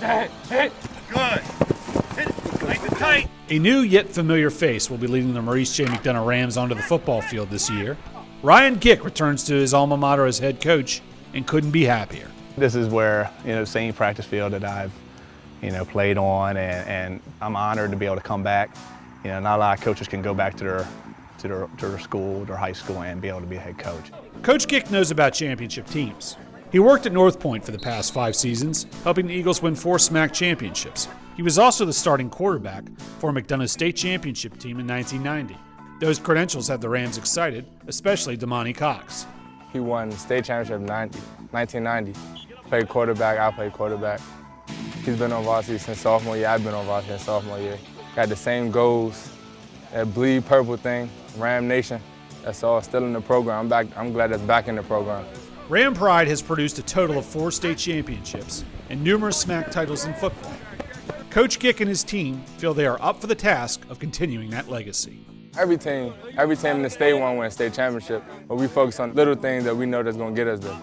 Set, hit. Good. Hit it. Nice and tight. A new yet familiar face will be leading the Maurice J. McDonough Rams onto the football field this year. Ryan Gick returns to his alma mater as head coach and couldn't be happier. This is where, same practice field that I've, played on, and I'm honored to be able to come back. Not a lot of coaches can go back to their school, their high school, and be able to be a head coach. Coach Gick knows about championship teams. He worked at North Point for the past 5 seasons, helping the Eagles win 4 SMAC championships. He was also the starting quarterback for McDonough's state championship team in 1990. Those credentials had the Rams excited, especially Damani Cox. He won the state championship in 1990. Played quarterback, I played quarterback. He's been on varsity since sophomore year, I've been on varsity since sophomore year. Got the same goals, that bleed purple thing, Ram Nation. That's all still in the program. I'm glad it's back in the program. Ram Pride has produced a total of 4 state championships and numerous SMAC titles in football. Coach Gick and his team feel they are up for the task of continuing that legacy. Every team in the state want to win a state championship, but we focus on little things that we know that's going to get us there.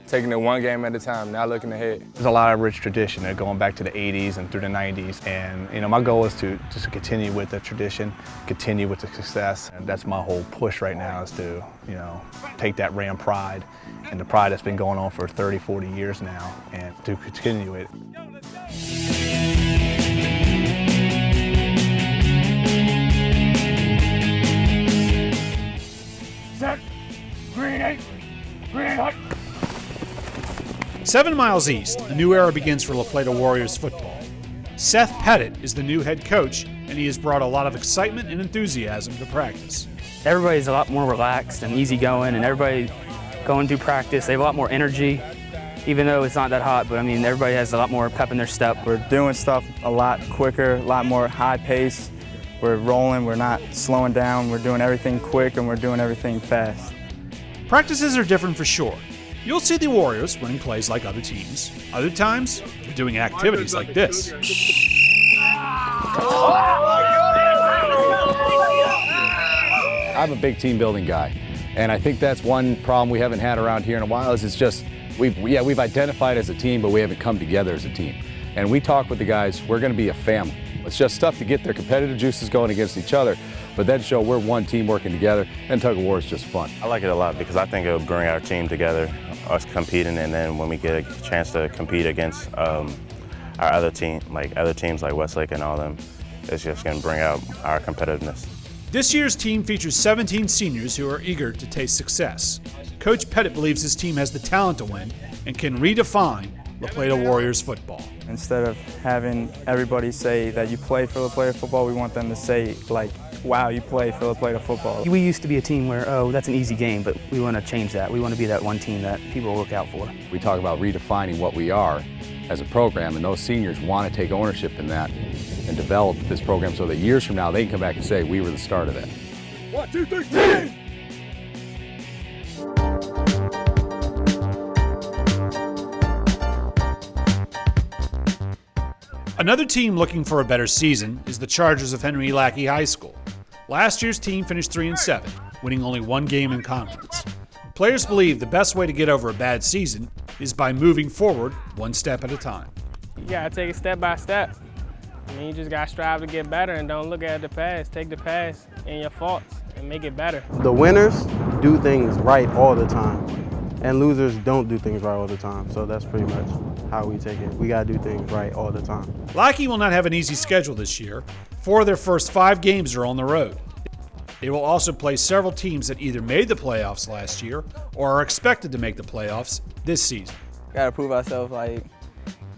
Taking it one game at a time, not looking ahead. There's a lot of rich tradition going back to the 80s and through the 90s, and my goal is to just continue with the tradition, continue with the success, and that's my whole push right now is to, take that Ram pride and the pride that's been going on for 30, 40 years now, and to continue it. Set. Green 8. Green hut. 7 miles east, a new era begins for La Plata Warriors football. Seth Pettit is the new head coach, and he has brought a lot of excitement and enthusiasm to practice. Everybody's a lot more relaxed and easygoing, and everybody going through practice. They have a lot more energy, even though it's not that hot, but everybody has a lot more pep in their step. We're doing stuff a lot quicker, a lot more high pace. We're rolling, we're not slowing down, we're doing everything quick and we're doing everything fast. Practices are different for sure. You'll see the Warriors running plays like other teams. Other times, they're doing activities like this. I'm a big team building guy, and I think that's one problem we haven't had around here in a while is it's just, we've identified as a team, but we haven't come together as a team. And we talk with the guys, we're gonna be a family. It's just tough to get their competitive juices going against each other, but then show we're one team working together, and tug of war is just fun. I like it a lot because I think it'll bring our team together, us competing, and then when we get a chance to compete against our other teams like Westlake and all them, it's just gonna bring out our competitiveness. This year's team features 17 seniors who are eager to taste success. Coach Pettit believes his team has the talent to win and can redefine La Plata Warriors football. Instead of having everybody say that you play for La Plata football, we want them to say, like, wow, you play for La Plata football. We used to be a team where, oh, that's an easy game, but we want to change that. We want to be that one team that people look out for. We talk about redefining what we are as a program, and those seniors want to take ownership in that and develop this program so that years from now they can come back and say, we were the start of that. 1, 2, 3, 10. Another team looking for a better season is the Chargers of Henry Lackey High School. Last year's team finished 3-7, winning only 1 game in conference. Players believe the best way to get over a bad season is by moving forward 1 step at a time. You gotta take it step by step. You just gotta strive to get better and don't look at the past. Take the past and your faults and make it better. The winners do things right all the time, and losers don't do things right all the time. So that's pretty much how we take it. We gotta do things right all the time. Lackey will not have an easy schedule this year. 4 of their first 5 games are on the road. They will also play several teams that either made the playoffs last year or are expected to make the playoffs this season. Gotta prove ourselves,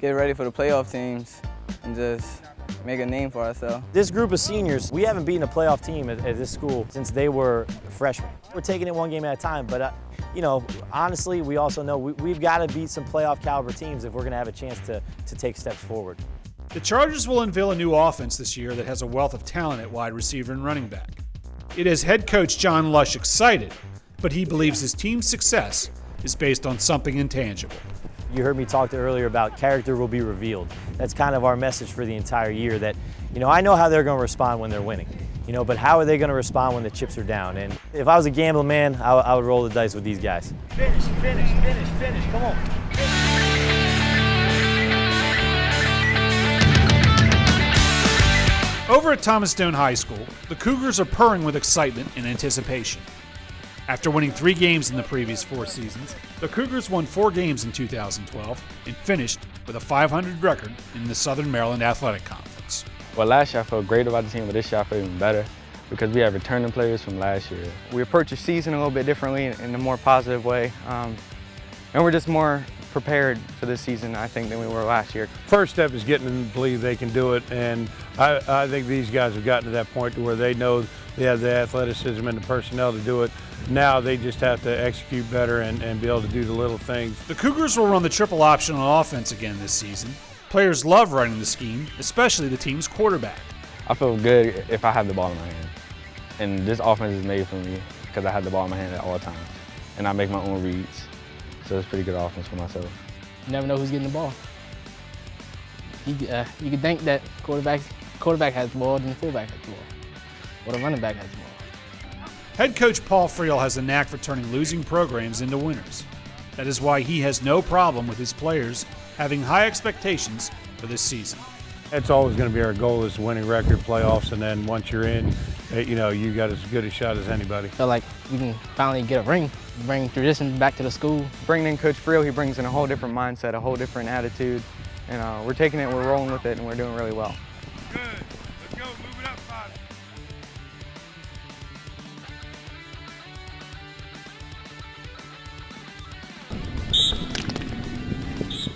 get ready for the playoff teams and just make a name for ourselves. This group of seniors, we haven't beaten a playoff team at this school since they were freshmen. We're taking it 1 game at a time, but honestly, we also know we've got to beat some playoff caliber teams if we're going to have a chance to take steps forward. The Chargers will unveil a new offense this year that has a wealth of talent at wide receiver and running back. It has head coach John Lush excited, but he believes his team's success is based on something intangible. You heard me talk earlier about character will be revealed. That's kind of our message for the entire year that, I know how they're going to respond when they're winning, but how are they going to respond when the chips are down? And if I was a gambling man, I would roll the dice with these guys. Finish, come on. Over at Thomas Doane High School, the Cougars are purring with excitement and anticipation. After winning 3 games in the previous 4 seasons, the Cougars won 4 games in 2012 and finished with a .500 record in the Southern Maryland Athletic Conference. Well, last year I felt great about the team, but this year I feel even better because we have returning players from last year. We approach the season a little bit differently in a more positive way, and we're just more prepared for this season, I think, than we were last year. First step is getting them to believe they can do it, and I think these guys have gotten to that point to where they know they have the athleticism and the personnel to do it. Now they just have to execute better and be able to do the little things. The Cougars will run the triple option on offense again this season. Players love running the scheme, especially the team's quarterback. I feel good if I have the ball in my hand. And this offense is made for me because I have the ball in my hand at all times. And I make my own reads. So it's pretty good offense for myself. You never know who's getting the ball. You could think that quarterback has the ball, then the fullback has the ball, or the running back has the ball. Head coach Paul Friel has a knack for turning losing programs into winners. That is why he has no problem with his players having high expectations for this season. That's always going to be our goal, is winning record playoffs, and then once you're in, you got as good a shot as anybody. I feel like we can finally get a ring, bring tradition back to the school. Bringing in Coach Friel, he brings in a whole different mindset, a whole different attitude, and we're taking it, we're rolling with it, and we're doing really well. Good. Let's go. Move it up, Plata.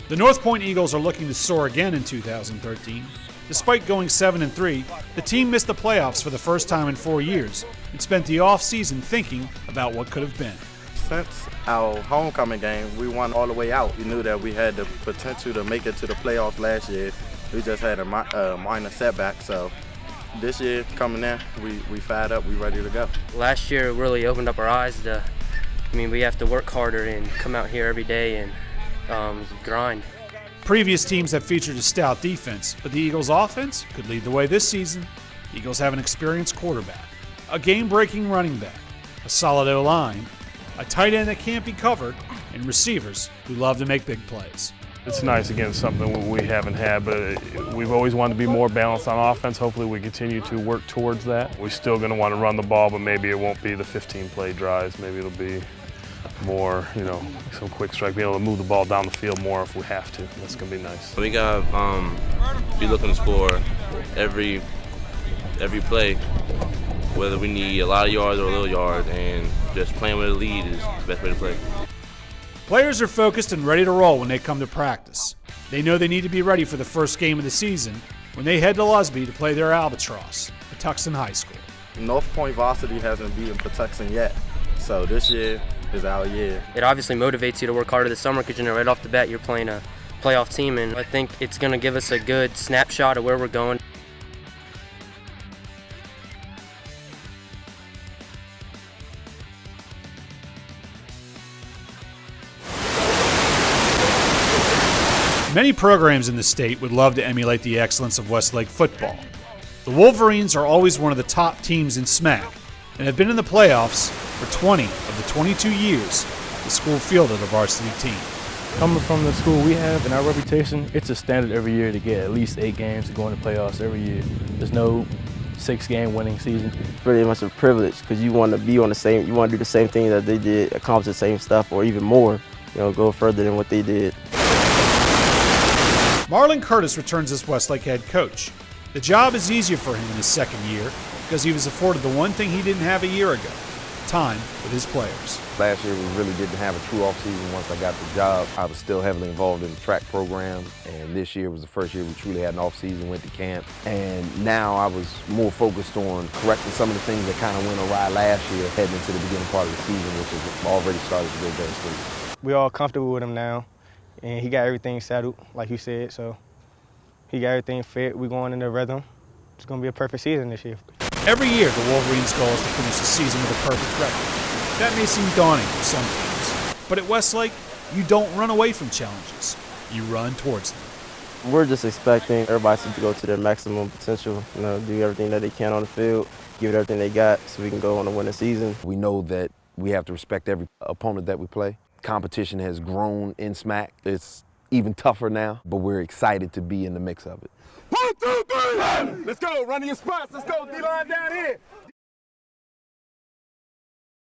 The North Point Eagles are looking to soar again in 2013. Despite going 7-3, the team missed the playoffs for the first time in 4 years and spent the off-season thinking about what could have been. Since our homecoming game, we won all the way out. We knew that we had the potential to make it to the playoffs last year. We just had a minor setback, so this year coming in, we fired up, we ready to go. Last year really opened up our eyes to, we have to work harder and come out here every day and grind. Previous teams have featured a stout defense, but the Eagles' offense could lead the way this season. The Eagles have an experienced quarterback, a game-breaking running back, a solid O-line, a tight end that can't be covered, and receivers who love to make big plays. It's nice, again, something we haven't had, but we've always wanted to be more balanced on offense. Hopefully we continue to work towards that. We're still going to want to run the ball, but maybe it won't be the 15-play drives. Maybe it'll be more, some quick strike, be able to move the ball down the field more if we have to. That's going to be nice. We got be looking to score every play, whether we need a lot of yards or a little yard, and just playing with a lead is the best way to play. Players are focused and ready to roll when they come to practice. They know they need to be ready for the first game of the season when they head to Lusby to play their albatross, Patuxent High School. North Point varsity hasn't beaten Patuxent yet, so this year is our year. It obviously motivates you to work harder this summer because right off the bat you're playing a playoff team, and I think it's going to give us a good snapshot of where we're going. Many programs in the state would love to emulate the excellence of Westlake football. The Wolverines are always one of the top teams in SMAC and have been in the playoffs for 20 of the 22 years the school fielded a varsity team. Coming from the school we have and our reputation, it's a standard every year to get at least 8 games to go into playoffs every year. There's no 6-game winning season. It's pretty much a privilege because you want to be on the same, you want to do the same thing that they did, accomplish the same stuff, or even more, go further than what they did. Marlon Curtis returns as Westlake head coach. The job is easier for him in his second year because he was afforded the one thing he didn't have a year ago, time with his players. Last year we really didn't have a true off-season once I got the job. I was still heavily involved in the track program, and this year was the first year we truly had an off-season, went to camp. And now I was more focused on correcting some of the things that kind of went awry last year, heading into the beginning part of the season, which has already started to go very smooth. We're all comfortable with him now, and he got everything settled, like you said, so he got everything fit. We're going into rhythm. It's going to be a perfect season this year. Every year, the Wolverines' goal is to finish the season with a perfect record. That may seem daunting for some teams, but at Westlake, you don't run away from challenges. You run towards them. We're just expecting everybody to go to their maximum potential, do everything that they can on the field, give it everything they got so we can go on a winning season. We know that we have to respect every opponent that we play. Competition has grown in SMAC. It's even tougher now, but we're excited to be in the mix of it. 1, 2, 3, let's go, running your spots, let's go, D-line down here.